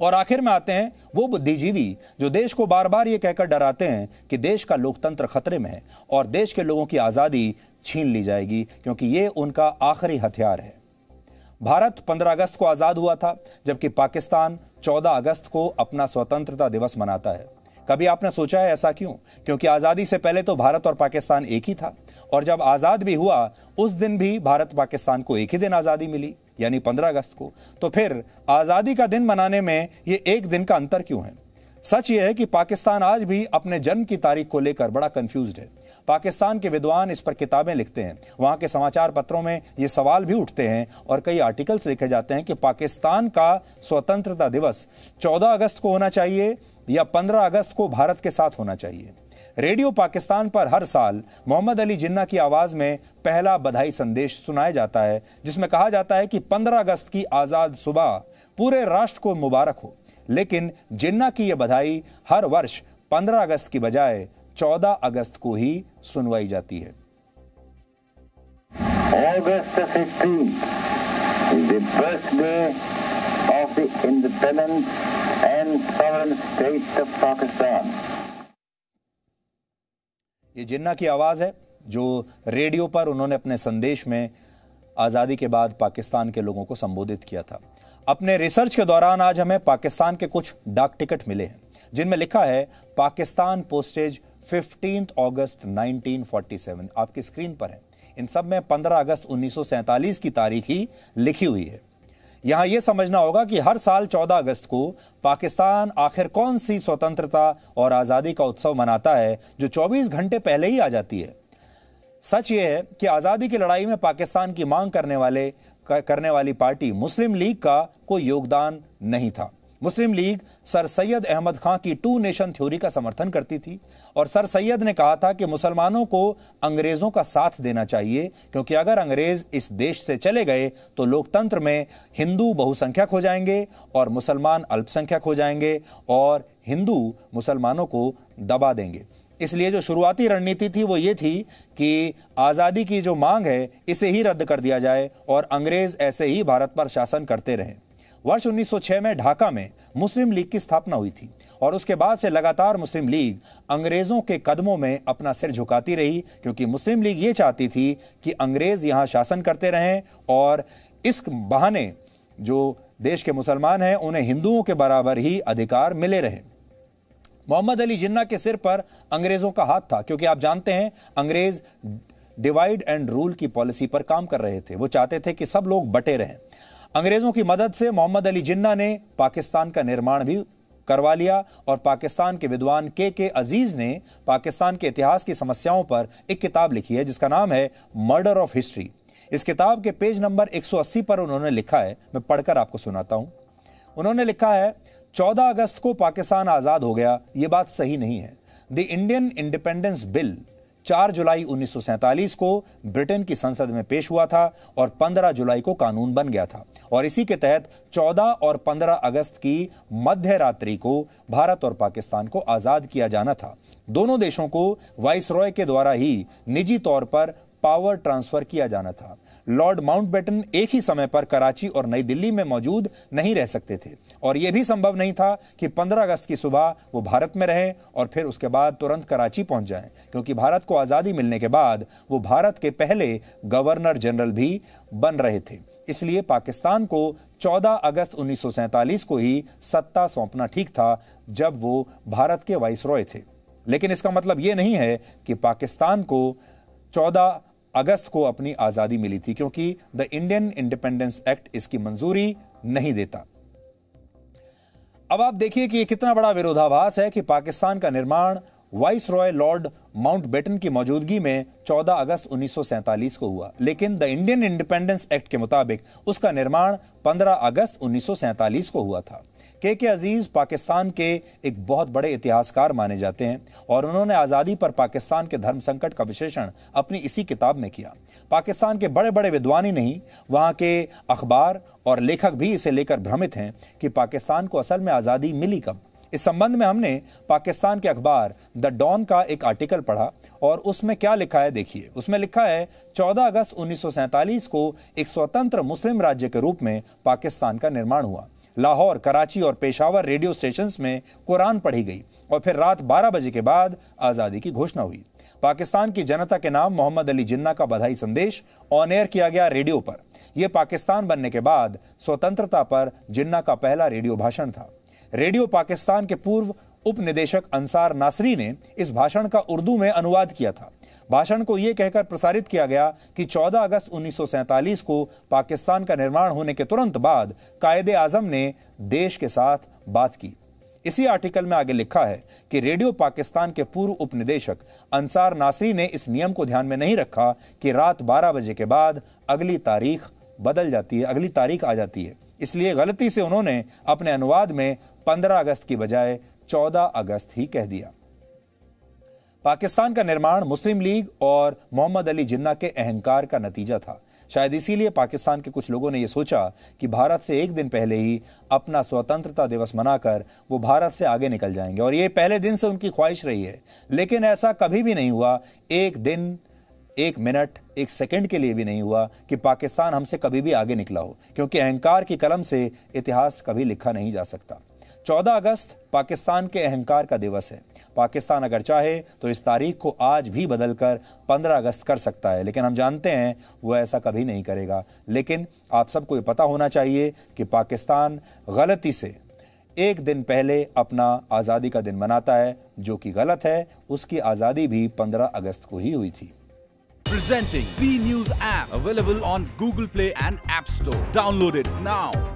और आखिर में आते हैं वो बुद्धिजीवी जो देश को बार बार ये कहकर डराते हैं कि देश का लोकतंत्र खतरे में है और देश के लोगों की आज़ादी छीन ली जाएगी, क्योंकि ये उनका आखिरी हथियार है। भारत 15 अगस्त को आज़ाद हुआ था, जबकि पाकिस्तान 14 अगस्त को अपना स्वतंत्रता दिवस मनाता है। कभी आपने सोचा है ऐसा क्यों? क्योंकि आज़ादी से पहले तो भारत और पाकिस्तान एक ही था, और जब आज़ाद भी हुआ उस दिन भी भारत पाकिस्तान को एक ही दिन आज़ादी मिली, यानी 15 अगस्त को। तो फिर आज़ादी का दिन मनाने में ये एक दिन का अंतर क्यों है? सच ये है कि पाकिस्तान आज भी अपने जन्म की तारीख को लेकर बड़ा कंफ्यूज्ड है। पाकिस्तान के विद्वान इस पर किताबें लिखते हैं, वहाँ के समाचार पत्रों में ये सवाल भी उठते हैं और कई आर्टिकल्स लिखे जाते हैं कि पाकिस्तान का स्वतंत्रता दिवस 14 अगस्त को होना चाहिए या 15 अगस्त को भारत के साथ होना चाहिए। रेडियो पाकिस्तान पर हर साल मोहम्मद अली जिन्ना की आवाज़ में पहला बधाई संदेश सुनाया जाता है, जिसमें कहा जाता है कि 15 अगस्त की आज़ाद सुबह पूरे राष्ट्र को मुबारक हो। लेकिन जिन्ना की यह बधाई हर वर्ष 15 अगस्त की बजाय 14 अगस्त को ही सुनवाई जाती है। August 15th is the birthday of the independent and sovereign state of Pakistan. ये जिन्ना की आवाज़ है जो रेडियो पर उन्होंने अपने संदेश में आज़ादी के बाद पाकिस्तान के लोगों को संबोधित किया था। अपने रिसर्च के दौरान आज हमें पाकिस्तान के कुछ डाक टिकट मिले हैं जिनमें लिखा है पाकिस्तान पोस्टेज 15 अगस्त 1947। आपकी स्क्रीन पर है। इन सब में 15 अगस्त 1947 की तारीख ही लिखी हुई है। यहां यह समझना होगा कि हर साल 14 अगस्त को पाकिस्तान आखिर कौन सी स्वतंत्रता और आज़ादी का उत्सव मनाता है जो 24 घंटे पहले ही आ जाती है। सच यह है कि आज़ादी की लड़ाई में पाकिस्तान की मांग करने वाली पार्टी मुस्लिम लीग का कोई योगदान नहीं था। मुस्लिम लीग सर सैयद अहमद खां की 2 नेशन थ्योरी का समर्थन करती थी और सर सैयद ने कहा था कि मुसलमानों को अंग्रेज़ों का साथ देना चाहिए, क्योंकि अगर अंग्रेज़ इस देश से चले गए तो लोकतंत्र में हिंदू बहुसंख्यक हो जाएंगे और मुसलमान अल्पसंख्यक हो जाएंगे और हिंदू मुसलमानों को दबा देंगे। इसलिए जो शुरुआती रणनीति थी वो ये थी कि आज़ादी की जो मांग है इसे ही रद्द कर दिया जाए और अंग्रेज़ ऐसे ही भारत पर शासन करते रहें। वर्ष 1906 में ढाका में मुस्लिम लीग की स्थापना हुई थी और उसके बाद से लगातार मुस्लिम लीग अंग्रेज़ों के कदमों में अपना सिर झुकाती रही, क्योंकि मुस्लिम लीग ये चाहती थी कि अंग्रेज़ यहाँ शासन करते रहें और इस बहाने जो देश के मुसलमान हैं उन्हें हिंदुओं के बराबर ही अधिकार मिले रहें। मोहम्मद अली जिन्ना के सिर पर अंग्रेज़ों का हाथ था, क्योंकि आप जानते हैं अंग्रेज़ डिवाइड एंड रूल की पॉलिसी पर काम कर रहे थे। वो चाहते थे कि सब लोग बटे रहें। अंग्रेज़ों की मदद से मोहम्मद अली जिन्ना ने पाकिस्तान का निर्माण भी करवा लिया और पाकिस्तान के विद्वान के अजीज़ ने पाकिस्तान के इतिहास की समस्याओं पर एक किताब लिखी है जिसका नाम है मर्डर ऑफ हिस्ट्री। इस किताब के पेज नंबर 180 पर उन्होंने लिखा है, मैं पढ़कर आपको सुनाता हूं। उन्होंने लिखा है 14 अगस्त को पाकिस्तान आज़ाद हो गया, ये बात सही नहीं है। द इंडियन इंडिपेंडेंस बिल 4 जुलाई 1947 को ब्रिटेन की संसद में पेश हुआ था और 15 जुलाई को कानून बन गया था और इसी के तहत 14 और 15 अगस्त की मध्य रात्रि को भारत और पाकिस्तान को आज़ाद किया जाना था। दोनों देशों को वाइसरॉय के द्वारा ही निजी तौर पर पावर ट्रांसफर किया जाना था। लॉर्ड माउंटबेटन एक ही समय पर कराची और नई दिल्ली में मौजूद नहीं रह सकते थे और यह भी संभव नहीं था कि 15 अगस्त की सुबह वो भारत में रहें और फिर उसके बाद तुरंत कराची पहुंच जाएं, क्योंकि भारत को आज़ादी मिलने के बाद वो भारत के पहले गवर्नर जनरल भी बन रहे थे। इसलिए पाकिस्तान को 14 अगस्त 1947 को ही सत्ता सौंपना ठीक था, जब वो भारत के वाइसरॉय थे। लेकिन इसका मतलब ये नहीं है कि पाकिस्तान को 14 अगस्त को अपनी आज़ादी मिली थी, क्योंकि द इंडियन इंडिपेंडेंस एक्ट इसकी मंजूरी नहीं देता। अब आप देखिए कि यह कितना बड़ा विरोधाभास है कि पाकिस्तान का निर्माण वाइसरॉय लॉर्ड माउंटबेटन की मौजूदगी में 14 अगस्त 1947 को हुआ, लेकिन द इंडियन इंडिपेंडेंस एक्ट के मुताबिक उसका निर्माण 15 अगस्त 1947 को हुआ था। के अजीज पाकिस्तान के एक बहुत बड़े इतिहासकार माने जाते हैं और उन्होंने आज़ादी पर पाकिस्तान के धर्म संकट का विश्लेषण अपनी इसी किताब में किया। पाकिस्तान के बड़े बड़े विद्वान ही नहीं, वहाँ के अखबार और लेखक भी इसे लेकर भ्रमित हैं कि पाकिस्तान को असल में आज़ादी मिली कब। इस संबंध में हमने पाकिस्तान के अखबार द डॉन का एक आर्टिकल पढ़ा और उसमें क्या लिखा है देखिए। उसमें लिखा है 14 अगस्त 1947 को एक स्वतंत्र मुस्लिम राज्य के रूप में पाकिस्तान का निर्माण हुआ। लाहौर, कराची और पेशावर रेडियो स्टेशंस में कुरान पढ़ी गई और फिर रात 12 बजे के बाद आजादी की घोषणा हुई। पाकिस्तान की जनता के नाम मोहम्मद अली जिन्ना का बधाई संदेश ऑन एयर किया गया रेडियो पर। यह पाकिस्तान बनने के बाद स्वतंत्रता पर जिन्ना का पहला रेडियो भाषण था। रेडियो पाकिस्तान के पूर्व उप निदेशक अंसार नासरी ने इस भाषण का उर्दू में अनुवाद किया था। भाषण को यह कहकर प्रसारित किया गया कि 14 अगस्त 1947 को पाकिस्तान का निर्माण होने के तुरंत बाद कायदे आजम ने देश के साथ बात की। इसी आर्टिकल में आगे लिखा है कि रेडियो पाकिस्तान के पूर्व उप निदेशक अंसार नासरी ने इस नियम को ध्यान में नहीं रखा कि रात 12 बजे के बाद अगली तारीख बदल जाती है, अगली तारीख आ जाती है। इसलिए गलती से उन्होंने अपने अनुवाद में 15 अगस्त की बजाय 14 अगस्त ही कह दिया। पाकिस्तान का निर्माण मुस्लिम लीग और मोहम्मद अली जिन्ना के अहंकार का नतीजा था। शायद इसीलिए पाकिस्तान के कुछ लोगों ने यह सोचा कि भारत से एक दिन पहले ही अपना स्वतंत्रता दिवस मनाकर वो भारत से आगे निकल जाएंगे, और ये पहले दिन से उनकी ख्वाहिश रही है। लेकिन ऐसा कभी भी नहीं हुआ, एक दिन, एक मिनट, एक सेकंड के लिए भी नहीं हुआ कि पाकिस्तान हमसे कभी भी आगे निकला हो, क्योंकि अहंकार की कलम से इतिहास कभी लिखा नहीं जा सकता। 14 अगस्त पाकिस्तान के अहंकार का दिवस है। पाकिस्तान अगर चाहे तो इस तारीख को आज भी बदलकर 15 अगस्त कर सकता है, लेकिन हम जानते हैं वो ऐसा कभी नहीं करेगा। लेकिन आप सबको ये पता होना चाहिए कि पाकिस्तान गलती से एक दिन पहले अपना आज़ादी का दिन मनाता है, जो कि गलत है। उसकी आज़ादी भी 15 अगस्त को ही हुई थी। Presenting B News app, available on Google Play and App Store. Download it now.